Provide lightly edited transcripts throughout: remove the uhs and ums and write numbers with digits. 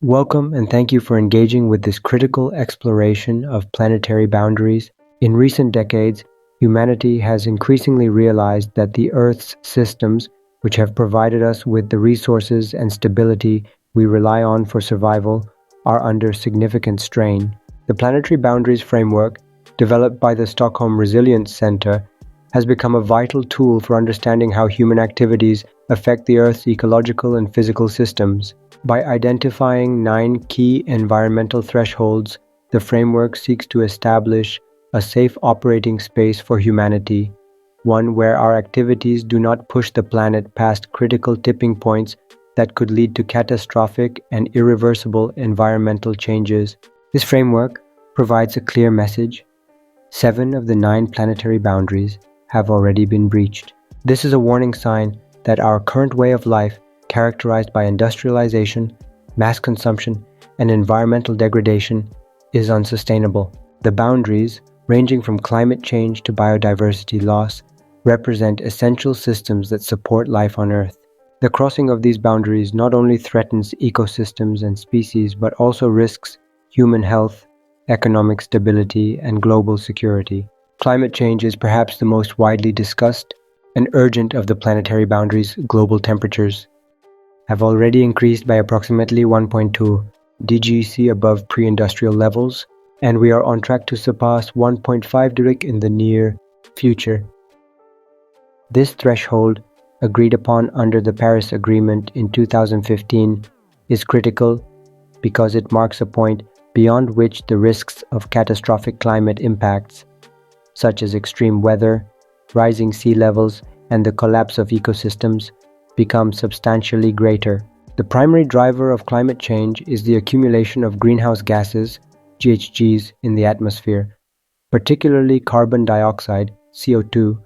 Welcome and thank you for engaging with this critical exploration of planetary boundaries. In recent decades, humanity has increasingly realized that the Earth's systems, which have provided us with the resources and stability we rely on for survival, are under significant strain. The Planetary Boundaries Framework, developed by the Stockholm Resilience Center, has become a vital tool for understanding how human activities affect the Earth's ecological and physical systems. By identifying 9 key environmental thresholds, the framework seeks to establish a safe operating space for humanity, one where our activities do not push the planet past critical tipping points that could lead to catastrophic and irreversible environmental changes. This framework provides a clear message. 7 of the 9 planetary boundaries have already been breached. This is a warning sign that our current way of life, characterized by industrialization, mass consumption, and environmental degradation, is unsustainable. The boundaries, ranging from climate change to biodiversity loss, represent essential systems that support life on Earth. The crossing of these boundaries not only threatens ecosystems and species, but also risks human health, economic stability, and global security. Climate change is perhaps the most widely discussed and urgent of the planetary boundaries. Global temperatures have already increased by approximately 1.2 degrees above pre-industrial levels, and we are on track to surpass 1.5 degrees in the near future. This threshold, agreed upon under the Paris Agreement in 2015, is critical because it marks a point beyond which the risks of catastrophic climate impacts, such as extreme weather, rising sea levels, and the collapse of ecosystems, become substantially greater. The primary driver of climate change is the accumulation of greenhouse gases, GHGs, in the atmosphere, particularly carbon dioxide, CO2,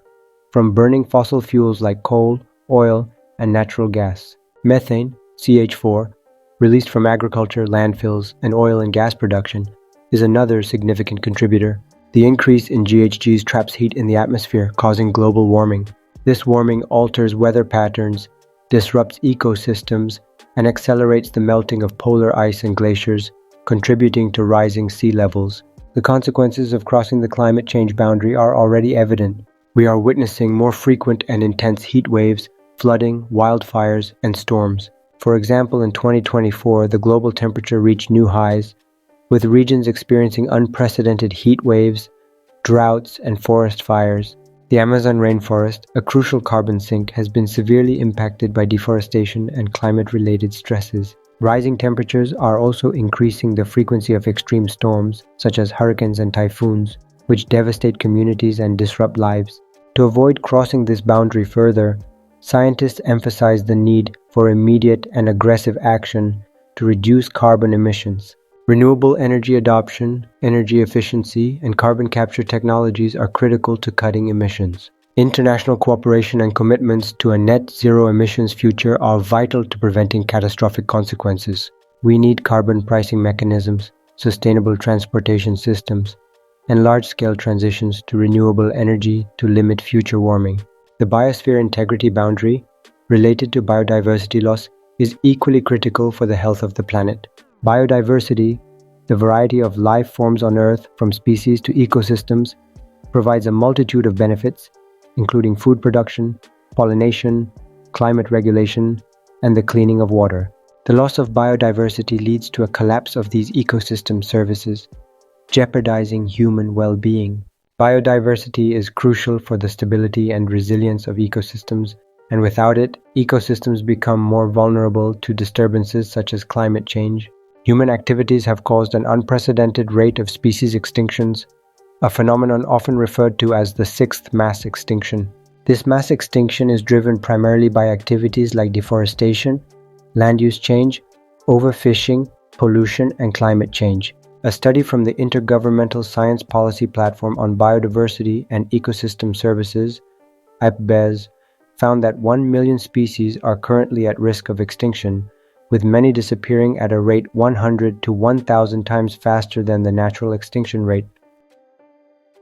from burning fossil fuels like coal, oil, and natural gas. Methane, CH4, released from agriculture, landfills, and oil and gas production, is another significant contributor. The increase in GHGs traps heat in the atmosphere, causing global warming. This warming alters weather patterns, disrupts ecosystems, and accelerates the melting of polar ice and glaciers, contributing to rising sea levels. The consequences of crossing the climate change boundary are already evident. We are witnessing more frequent and intense heat waves, flooding, wildfires, and storms. For example, in 2024, the global temperature reached new highs, with regions experiencing unprecedented heat waves, droughts, and forest fires. The Amazon rainforest, a crucial carbon sink, has been severely impacted by deforestation and climate-related stresses. Rising temperatures are also increasing the frequency of extreme storms, such as hurricanes and typhoons, which devastate communities and disrupt lives. To avoid crossing this boundary further, scientists emphasize the need for immediate and aggressive action to reduce carbon emissions. Renewable energy adoption, energy efficiency, and carbon capture technologies are critical to cutting emissions. International cooperation and commitments to a net zero emissions future are vital to preventing catastrophic consequences. We need carbon pricing mechanisms, sustainable transportation systems, and large-scale transitions to renewable energy to limit future warming. The biosphere integrity boundary, related to biodiversity loss, is equally critical for the health of the planet. Biodiversity, the variety of life forms on Earth from species to ecosystems, provides a multitude of benefits, including food production, pollination, climate regulation, and the cleaning of water. The loss of biodiversity leads to a collapse of these ecosystem services, jeopardizing human well-being. Biodiversity is crucial for the stability and resilience of ecosystems, and without it, ecosystems become more vulnerable to disturbances such as climate change. Human activities have caused an unprecedented rate of species extinctions, a phenomenon often referred to as the sixth mass extinction. This mass extinction is driven primarily by activities like deforestation, land use change, overfishing, pollution, and climate change. A study from the Intergovernmental Science Policy Platform on Biodiversity and Ecosystem Services, IPBES, found that 1 million species are currently at risk of extinction, with many disappearing at a rate 100 to 1,000 times faster than the natural extinction rate.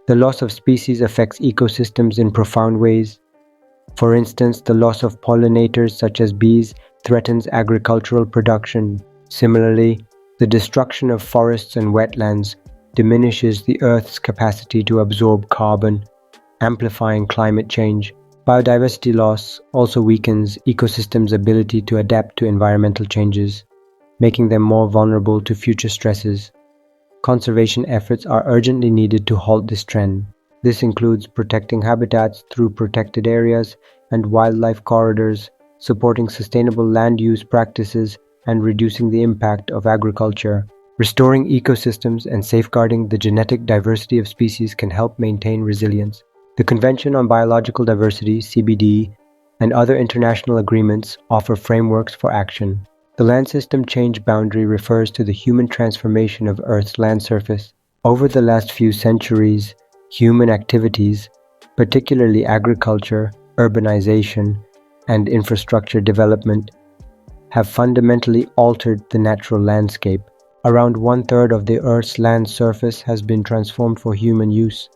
The loss of species affects ecosystems in profound ways. For instance, the loss of pollinators such as bees threatens agricultural production. Similarly, The destruction of forests and wetlands diminishes the Earth's capacity to absorb carbon, amplifying climate change. Biodiversity loss also weakens ecosystems' ability to adapt to environmental changes, making them more vulnerable to future stresses. Conservation efforts are urgently needed to halt this trend. This includes protecting habitats through protected areas and wildlife corridors, supporting sustainable land use practices, and reducing the impact of agriculture. Restoring ecosystems and safeguarding the genetic diversity of species can help maintain resilience. The Convention on Biological Diversity, CBD, and other international agreements offer frameworks for action. The land system change boundary refers to the human transformation of Earth's land surface. Over the last few centuries, human activities, particularly agriculture, urbanization, and infrastructure development, have fundamentally altered the natural landscape. Around 1/3 of the Earth's land surface has been transformed for human use,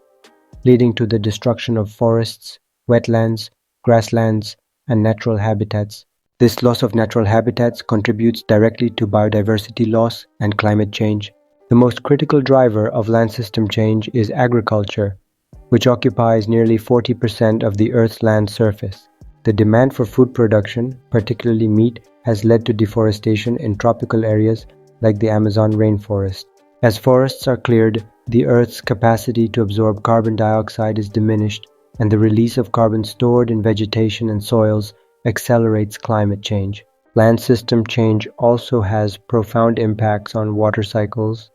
leading to the destruction of forests, wetlands, grasslands, and natural habitats. This loss of natural habitats contributes directly to biodiversity loss and climate change. The most critical driver of land system change is agriculture, which occupies nearly 40% of the Earth's land surface. The demand for food production, particularly meat, has led to deforestation in tropical areas like the Amazon rainforest. As forests are cleared, the Earth's capacity to absorb carbon dioxide is diminished, and the release of carbon stored in vegetation and soils accelerates climate change. Land system change also has profound impacts on water cycles,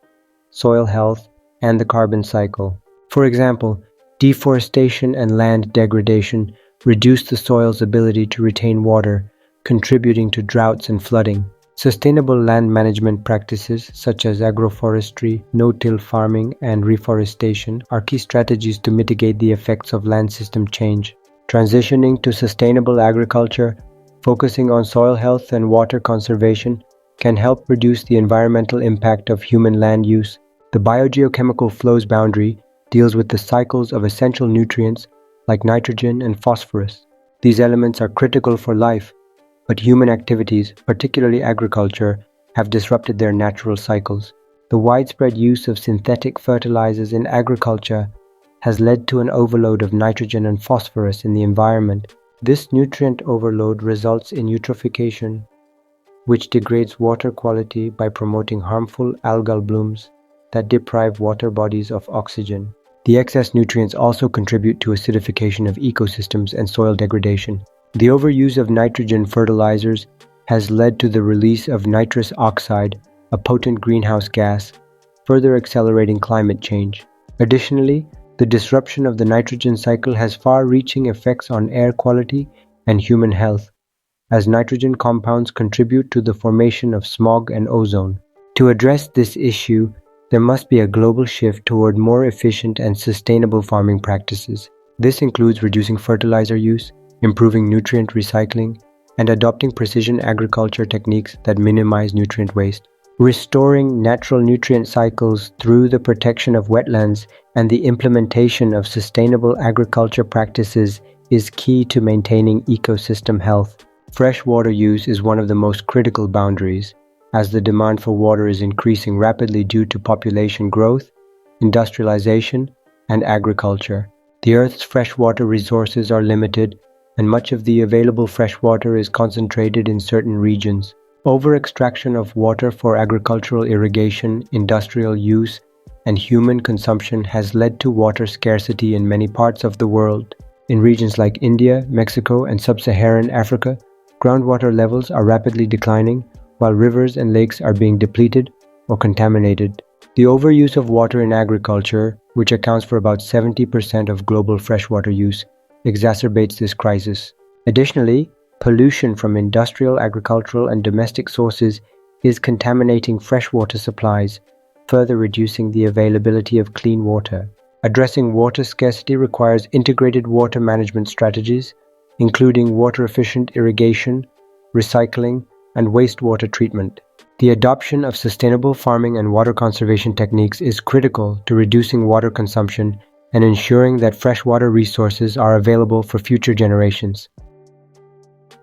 soil health, and the carbon cycle. For example, deforestation and land degradation reduce the soil's ability to retain water, contributing to droughts and flooding. Sustainable land management practices such as agroforestry, no-till farming, and reforestation are key strategies to mitigate the effects of land system change. Transitioning to sustainable agriculture, focusing on soil health and water conservation, can help reduce the environmental impact of human land use. The biogeochemical flows boundary deals with the cycles of essential nutrients like nitrogen and phosphorus. These elements are critical for life, but human activities, particularly agriculture, have disrupted their natural cycles. The widespread use of synthetic fertilizers in agriculture has led to an overload of nitrogen and phosphorus in the environment. This nutrient overload results in eutrophication, which degrades water quality by promoting harmful algal blooms that deprive water bodies of oxygen. The excess nutrients also contribute to acidification of ecosystems and soil degradation. The overuse of nitrogen fertilizers has led to the release of nitrous oxide, a potent greenhouse gas, further accelerating climate change. Additionally, the disruption of the nitrogen cycle has far-reaching effects on air quality and human health, as nitrogen compounds contribute to the formation of smog and ozone. To address this issue, there must be a global shift toward more efficient and sustainable farming practices. This includes reducing fertilizer use, improving nutrient recycling, and adopting precision agriculture techniques that minimize nutrient waste. Restoring natural nutrient cycles through the protection of wetlands and the implementation of sustainable agriculture practices is key to maintaining ecosystem health. Freshwater use is one of the most critical boundaries, as the demand for water is increasing rapidly due to population growth, industrialization, and agriculture. The Earth's freshwater resources are limited, and much of the available freshwater is concentrated in certain regions. Over-extraction of water for agricultural irrigation, industrial use, and human consumption has led to water scarcity in many parts of the world. In regions like India, Mexico, and sub-Saharan Africa, groundwater levels are rapidly declining, while rivers and lakes are being depleted or contaminated. The overuse of water in agriculture, which accounts for about 70% of global freshwater use, exacerbates this crisis. Additionally, pollution from industrial, agricultural, and domestic sources is contaminating freshwater supplies, further reducing the availability of clean water. Addressing water scarcity requires integrated water management strategies, including water-efficient irrigation, recycling, and wastewater treatment. The adoption of sustainable farming and water conservation techniques is critical to reducing water consumption and ensuring that freshwater resources are available for future generations.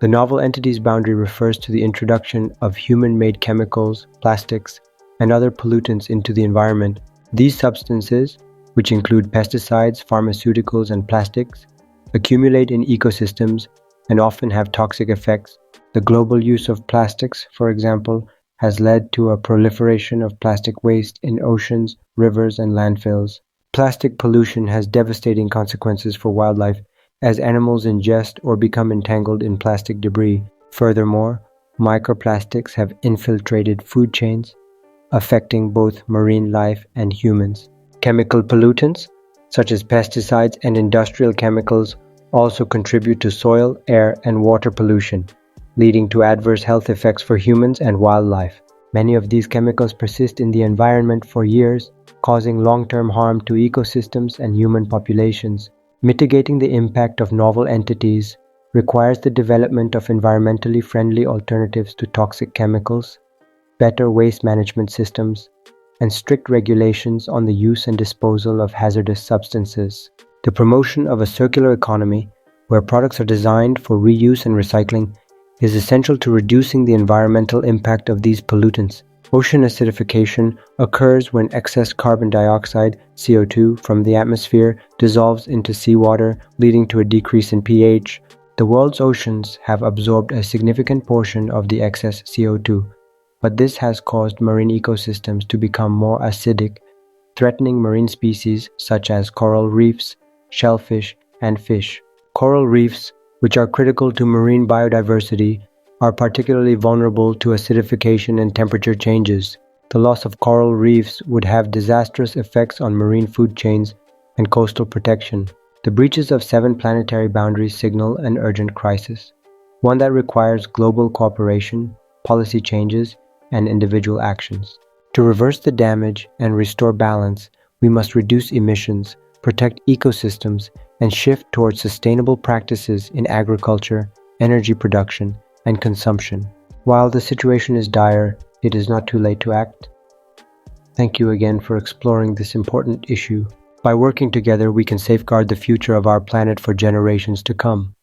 The novel entities boundary refers to the introduction of human-made chemicals, plastics, and other pollutants into the environment. These substances, which include pesticides, pharmaceuticals, and plastics, accumulate in ecosystems and often have toxic effects. The global use of plastics, for example, has led to a proliferation of plastic waste in oceans, rivers, and landfills. Plastic pollution has devastating consequences for wildlife as animals ingest or become entangled in plastic debris. Furthermore, microplastics have infiltrated food chains, affecting both marine life and humans. Chemical pollutants, such as pesticides and industrial chemicals, also contribute to soil, air, and water pollution, leading to adverse health effects for humans and wildlife. Many of these chemicals persist in the environment for years, causing long-term harm to ecosystems and human populations. Mitigating the impact of novel entities requires the development of environmentally friendly alternatives to toxic chemicals, better waste management systems, and strict regulations on the use and disposal of hazardous substances. The promotion of a circular economy, where products are designed for reuse and recycling, is essential to reducing the environmental impact of these pollutants. Ocean acidification occurs when excess carbon dioxide, CO2, from the atmosphere dissolves into seawater, leading to a decrease in pH. The world's oceans have absorbed a significant portion of the excess CO2, but this has caused marine ecosystems to become more acidic, threatening marine species such as coral reefs, shellfish, and fish. Coral reefs, which are critical to marine biodiversity, are particularly vulnerable to acidification and temperature changes. The loss of coral reefs would have disastrous effects on marine food chains and coastal protection. The breaches of 7 planetary boundaries signal an urgent crisis, one that requires global cooperation, policy changes, and individual actions. To reverse the damage and restore balance, we must reduce emissions, protect ecosystems, and shift towards sustainable practices in agriculture, energy production, and consumption. While the situation is dire, it is not too late to act. Thank you again for exploring this important issue. By working together, we can safeguard the future of our planet for generations to come.